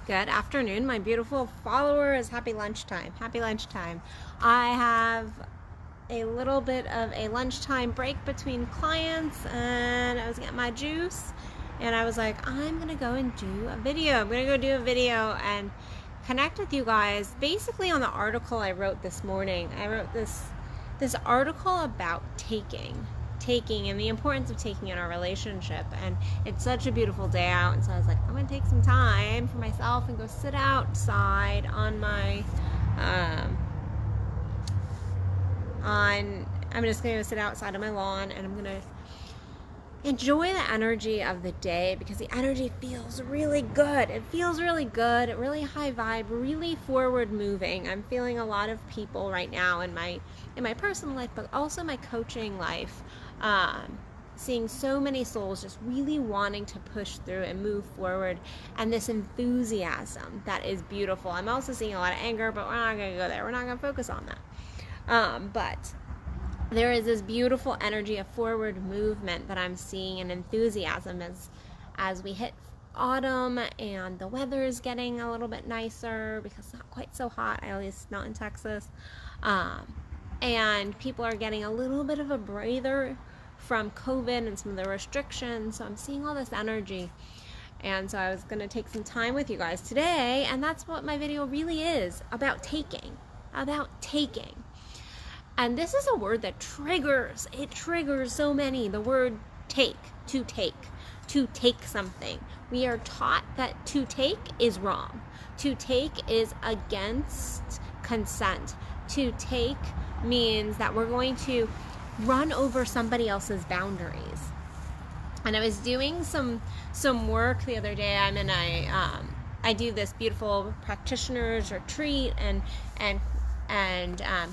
Good afternoon, my beautiful followers. Happy lunchtime. Happy lunchtime. I have a little bit of a lunchtime break between clients, and I was getting my juice, and I was like, I'm going to go and do a video. I'm going to go do a video and connect with you guys basically on the article I wrote this morning. I wrote this article about taking and the importance of taking in our relationship, and it's such a beautiful day out, and so I was like, I'm gonna take some time for myself and go sit outside on my I'm just gonna go sit outside on my lawn, and I'm gonna enjoy the energy of the day, because the energy feels really good. It feels really good, really high vibe, really forward moving. I'm feeling a lot of people right now in my personal life, but also my coaching life, seeing so many souls just really wanting to push through and move forward, and this enthusiasm that is beautiful. I'm also seeing a lot of anger, but we're not going to go there. We're not going to focus on that. But there is this beautiful energy of forward movement that I'm seeing, and enthusiasm as we hit autumn and the weather is getting a little bit nicer because it's not quite so hot, at least not in Texas. And people are getting a little bit of a breather from COVID and some of the restrictions. So I'm seeing all this energy. And so I was going to take some time with you guys today. And that's what my video really is, about taking. And this is a word that triggers. It triggers so many. The word take, to take something. We are taught that to take is wrong. To take is against consent. To take means that we're going to run over somebody else's boundaries. And I was doing some work the other day. I'm in I do this beautiful practitioners retreat and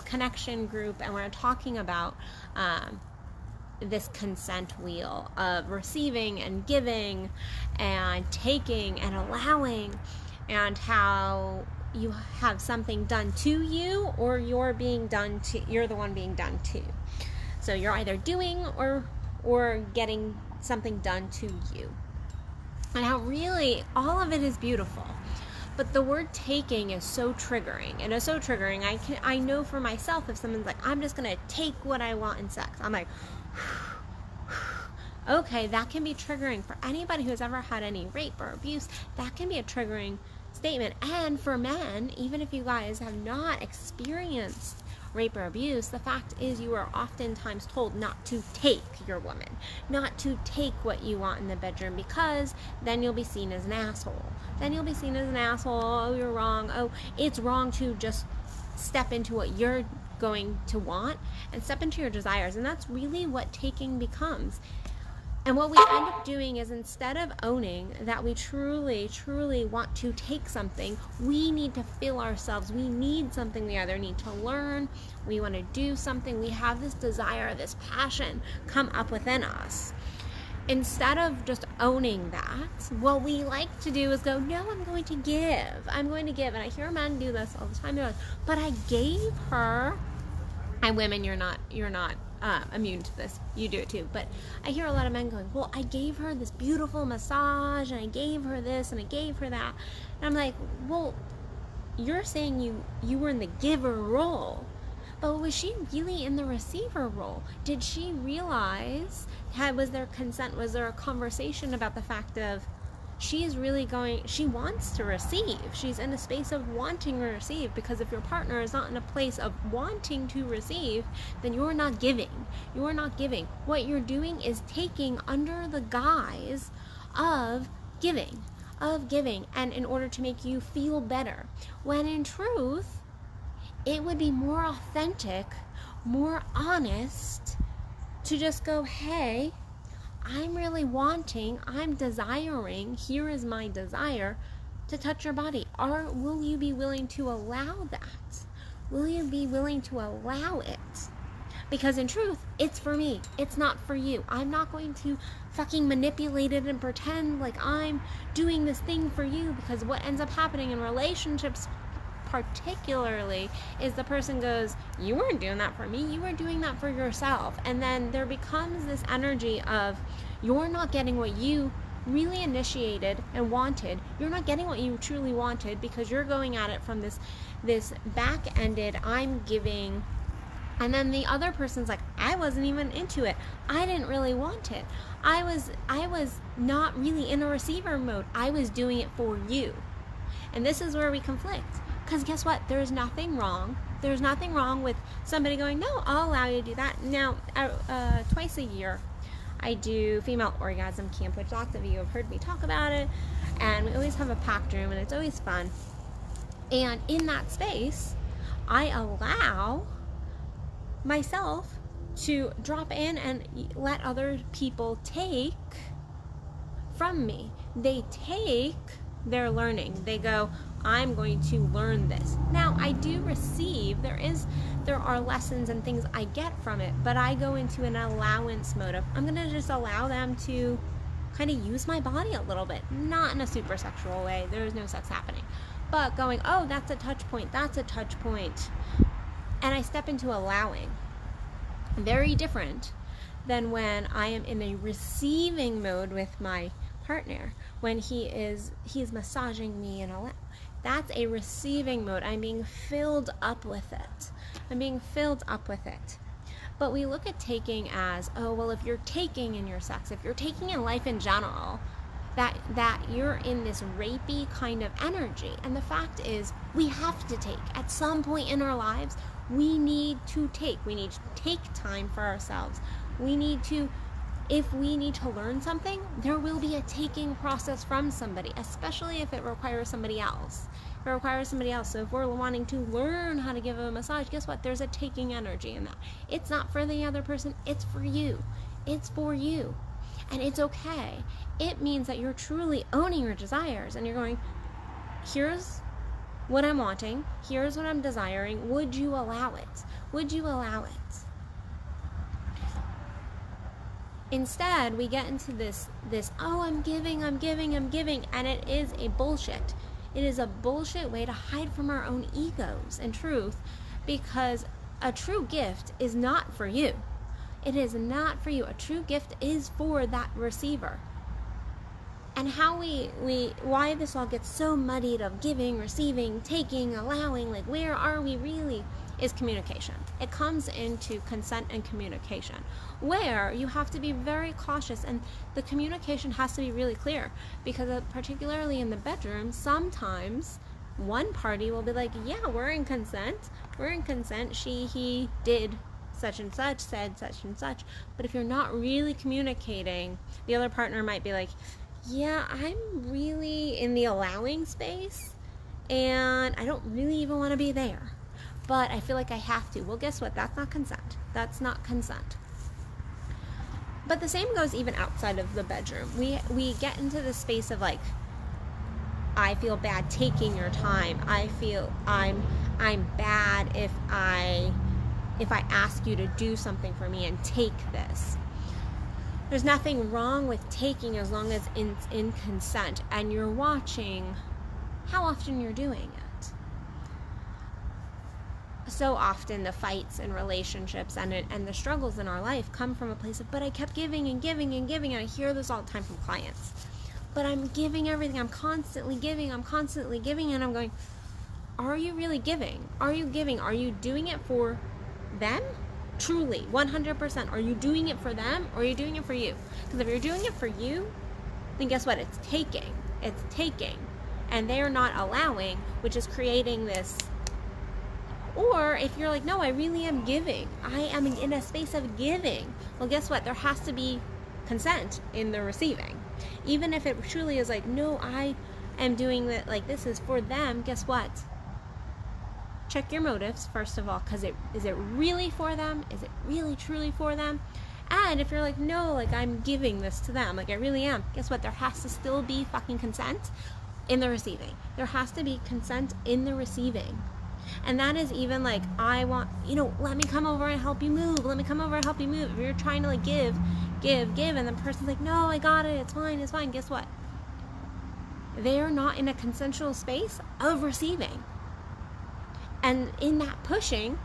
connection group, and we're talking about this consent wheel of receiving and giving and taking and allowing, and how you have something done to you, or you're the one being done to. So you're either doing or getting something done to you. And how really all of it is beautiful. But the word taking is so triggering. And it's so triggering. I know for myself, if someone's like, I'm just going to take what I want in sex, I'm like, okay, that can be triggering. For anybody who has ever had any rape or abuse, that can be a triggering statement. And for men, even if you guys have not experienced rape or abuse, the fact is you are oftentimes told not to take your woman, not to take what you want in the bedroom, because then you'll be seen as an asshole. Oh, you're wrong. Oh, it's wrong to just step into what you're going to want and step into your desires. And that's really what taking becomes. And what we end up doing is, instead of owning that we truly, truly want to take something, we need to feel ourselves. We need something. We either need to learn, we want to do something, we have this desire, this passion come up within us. Instead of just owning that, what we like to do is go, no, I'm going to give. And I hear men do this all the time. They're like, but I gave her, and women, you're not immune to this, you do it too, but I hear a lot of men going, well, I gave her this beautiful massage, and I gave her this, and I gave her that. And I'm like, well, you're saying you were in the giver role, but was she really in the receiver role? Did she realize, was there consent? Was there a conversation about the fact of she wants to receive. She's in a space of wanting to receive, because if your partner is not in a place of wanting to receive, then you're not giving. What you're doing is taking under the guise of giving, and in order to make you feel better. When in truth, it would be more authentic, more honest to just go, hey, I'm really wanting, I'm desiring, here is my desire to touch your body. Will you be willing to allow that? Will you be willing to allow it? Because in truth, it's for me. It's not for you. I'm not going to fucking manipulate it and pretend like I'm doing this thing for you, because what ends up happening in relationships particularly is the person goes, you weren't doing that for me, you were doing that for yourself. And then there becomes this energy of you're not getting what you really initiated and wanted, you're not getting what you truly wanted because you're going at it from this back-ended, I'm giving, and then the other person's like, I wasn't even into it. I didn't really want it. I was not really in a receiver mode. I was doing it for you. And this is where we conflict. Because guess what? There's nothing wrong. There's nothing wrong with somebody going, no, I'll allow you to do that. Now, twice a year, I do female orgasm camp, which lots of you have heard me talk about it. And we always have a packed room, and it's always fun. And in that space, I allow myself to drop in and let other people take from me. They take their learning. They go, I'm going to learn this. Now, I do receive, there are lessons and things I get from it, but I go into an allowance mode of, I'm going to just allow them to kind of use my body a little bit, not in a super sexual way. There is no sex happening, but going, oh, that's a touch point. That's a touch point. And I step into allowing. Very different than when I am in a receiving mode with my partner, when he's massaging me and all that. That's a receiving mode. I'm being filled up with it. But we look at taking as, oh, well, if you're taking in your sex, if you're taking in life in general, that you're in this rapey kind of energy. And the fact is, we have to take. At some point in our lives, we need to take. We need to take time for ourselves. If we need to learn something, there will be a taking process from somebody, especially if it requires somebody else. So if we're wanting to learn how to give a massage, guess what? There's a taking energy in that. It's not for the other person. It's for you. It's for you. And it's okay. It means that you're truly owning your desires and you're going, here's what I'm wanting. Here's what I'm desiring. Would you allow it? Would you allow it? Instead, we get into this, oh, I'm giving, and it is a bullshit. It is a bullshit way to hide from our own egos and truth, because a true gift is not for you. It is not for you. A true gift is for that receiver. And how why this all gets so muddied of giving, receiving, taking, allowing, like where are we really, is communication. It comes into consent and communication, where you have to be very cautious, and the communication has to be really clear, because particularly in the bedroom, sometimes one party will be like, yeah, we're in consent, he did such and such, said such and such. But if you're not really communicating, the other partner might be like, yeah, I'm really in the allowing space and I don't really even want to be there, but I feel like I have to. Well, guess what? That's not consent. That's not consent. But the same goes even outside of the bedroom. We get into the space of like, I feel bad taking your time. I feel I'm bad if I ask you to do something for me and take this. There's nothing wrong with taking as long as it's in consent, and you're watching how often you're doing it. So often the fights and relationships and the struggles in our life come from a place of, but I kept giving and giving and giving, and I hear this all the time from clients. But I'm giving everything, I'm constantly giving, and I'm going, are you really giving? Are you giving? Are you doing it for them? Truly, 100%. Are you doing it for them, or are you doing it for you? Because if you're doing it for you, then guess what? It's taking. And they're not allowing, which is creating this. Or if you're like, no, I really am giving. I am in a space of giving. Well, guess what? There has to be consent in the receiving. Even if it truly is like, no, I am doing that, like this is for them, guess what? Check your motives, first of all, because is it really for them? Is it really truly for them? And if you're like, no, like I'm giving this to them, like I really am, guess what? There has to still be fucking consent in the receiving. There has to be consent in the receiving. And that is even like, I want, let me come over and help you move. If you're trying to like give, and the person's like, no, I got it, it's fine. Guess what? They're not in a consensual space of receiving. And in that pushing,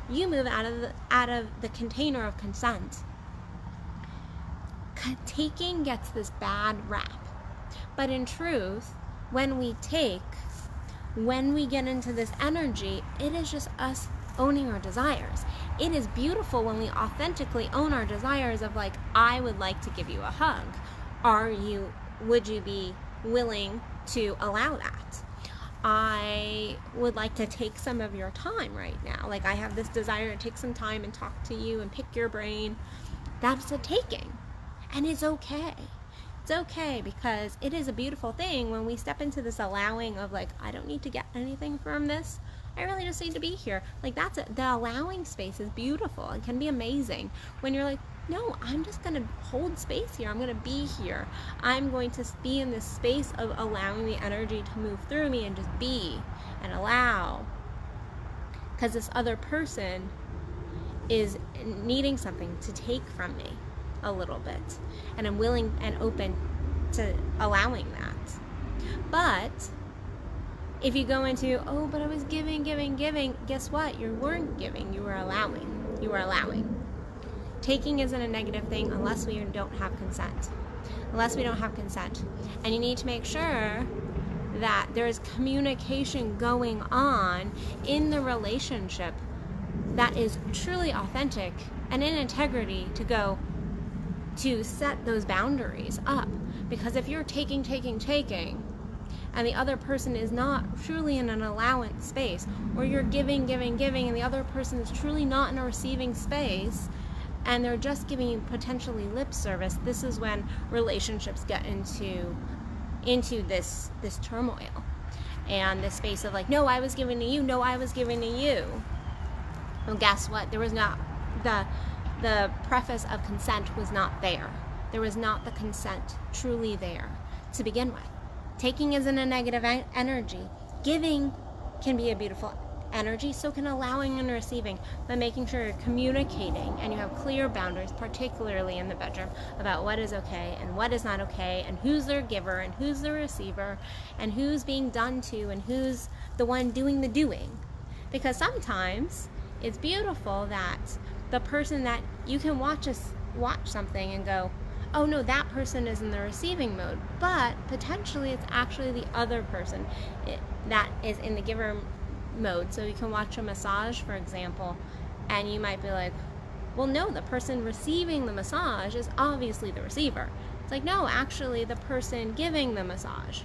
you move out of the container of consent. Taking gets this bad rap. But in truth, when we take, when we get into this energy, it is just us owning our desires. It is beautiful when we authentically own our desires of like, I would like to give you a hug. Would you be willing to allow that? I would like to take some of your time right now. Like, I have this desire to take some time and talk to you and pick your brain. That's a taking. And it's okay. It's okay, because it is a beautiful thing when we step into this allowing of like, I don't need to get anything from this. I really just need to be here. Like, the allowing space is beautiful. It can be amazing when you're like, no, I'm just going to hold space here. I'm going to be here. I'm going to be in this space of allowing the energy to move through me and just be and allow. Because this other person is needing something to take from me a little bit. And I'm willing and open to allowing that. But if you go into, oh, but I was giving, guess what? You weren't giving. You were allowing. You were allowing. Taking isn't a negative thing unless we don't have consent. Unless we don't have consent. And you need to make sure that there is communication going on in the relationship that is truly authentic and in integrity to set those boundaries up. Because if you're taking, and the other person is not truly in an allowance space, or you're giving, and the other person is truly not in a receiving space, and they're just giving you potentially lip service, this is when relationships get into this turmoil and this space of like, no, I was giving to you, no, I was giving to you. Well, guess what? There was not the preface of consent was not there. There was not the consent truly there to begin with. Taking isn't a negative energy. Giving can be a beautiful energy, so can allowing and receiving, but making sure you're communicating and you have clear boundaries, particularly in the bedroom, about what is okay and what is not okay, and who's the giver and who's the receiver, and who's being done to and who's the one doing the doing. Because sometimes it's beautiful that the person that you can watch something and go, oh no, that person is in the receiving mode, but potentially it's actually the other person that is in the giver mode. So you can watch a massage, for example, and you might be like, well, no, the person receiving the massage is obviously the receiver. It's like, no, actually the person giving the massage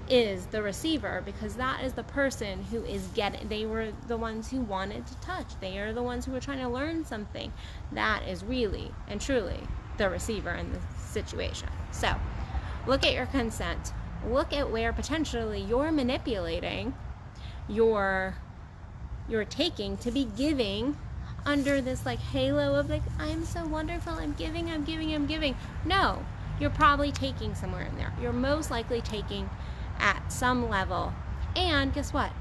is the receiver, because that is the person who is they were the ones who wanted to touch. They are the ones who were trying to learn something. That is really and truly the receiver in the situation. So look at your consent. Look at where potentially you're manipulating your taking to be giving under this like halo of like, I'm so wonderful, I'm giving. No, you're probably taking somewhere in there. You're most likely taking at some level. And guess what?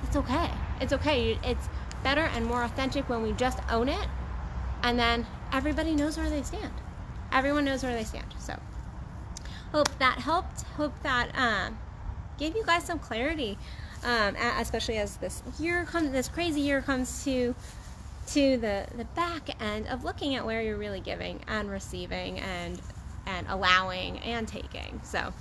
It's okay. It's okay. It's better and more authentic when we just own it, and then everybody knows where they stand. Everyone knows where they stand. So hope that helped. Hope that gave you guys some clarity, especially as this crazy year comes to the back end of looking at where you're really giving and receiving and allowing and taking. So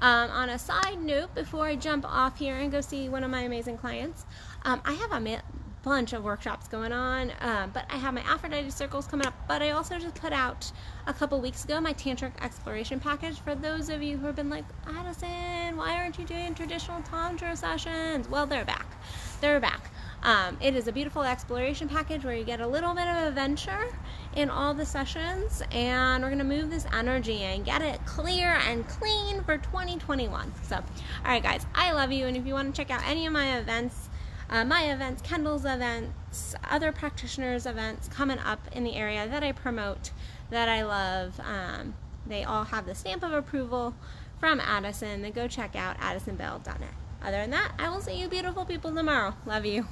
on a side note, before I jump off here and go see one of my amazing clients, I have a bunch of workshops going on, but I have my Aphrodite circles coming up, but I also just put out a couple weeks ago my Tantric exploration package for those of you who have been like, Addison, why aren't you doing traditional Tantra sessions? Well, they're back. It is a beautiful exploration package where you get a little bit of adventure in all the sessions, and we're going to move this energy and get it clear and clean for 2021. So, all right, guys, I love you, and if you want to check out any of my events, Kendall's events, other practitioners' events coming up in the area that I promote, that I love, they all have the stamp of approval from Addison. Then go check out addisonbell.net. Other than that, I will see you beautiful people tomorrow. Love you.